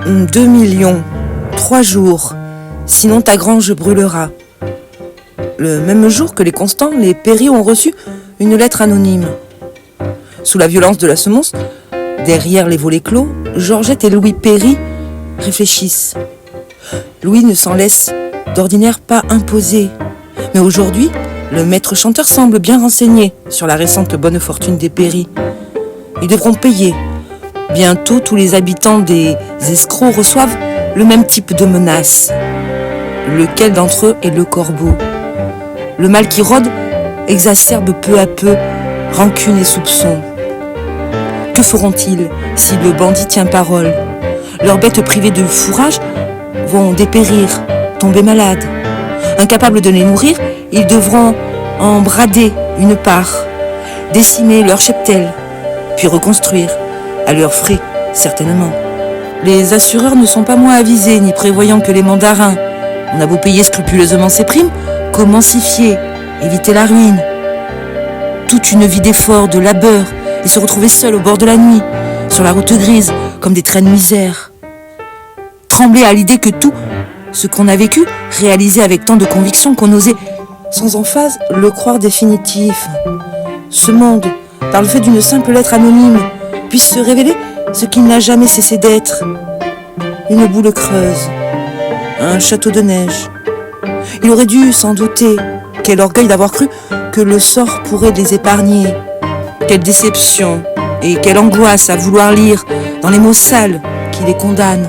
2 millions, 3 jours, sinon ta grange brûlera. Le même jour que les Constants, les Péry ont reçu une lettre anonyme. Sous la violence de la semonce, derrière les volets clos, Georgette et Louis Péry réfléchissent. Louis ne s'en laisse d'ordinaire pas imposer. Mais aujourd'hui, le maître chanteur semble bien renseigné sur la récente bonne fortune des Péry. Ils devront payer. Bientôt, tous les habitants des escrocs reçoivent le même type de menace. Lequel d'entre eux est le corbeau? Le mal qui rôde exacerbe peu à peu rancune et soupçon. Que feront-ils si le bandit tient parole? Leurs bêtes privées de fourrage vont dépérir, tomber malades. Incapables de les nourrir, ils devront en brader une part, décimer leur cheptel, puis reconstruire, à leurs frais, certainement. Les assureurs ne sont pas moins avisés, ni prévoyants que les mandarins. On a beau payer scrupuleusement ses primes, comment s'y fier, éviter la ruine? Toute une vie d'efforts, de labeur, et se retrouver seul au bord de la nuit, sur la route grise, comme des trains de misère. Trembler à l'idée que tout ce qu'on a vécu, réalisé avec tant de conviction qu'on osait, sans emphase, le croire définitif. Ce monde, par le fait d'une simple lettre anonyme, puisse se révéler ce qu'il n'a jamais cessé d'être. Une boule creuse, un château de neige. Il aurait dû s'en douter. Quel orgueil d'avoir cru que le sort pourrait les épargner. Quelle déception et quelle angoisse à vouloir lire dans les mots sales qui les condamnent.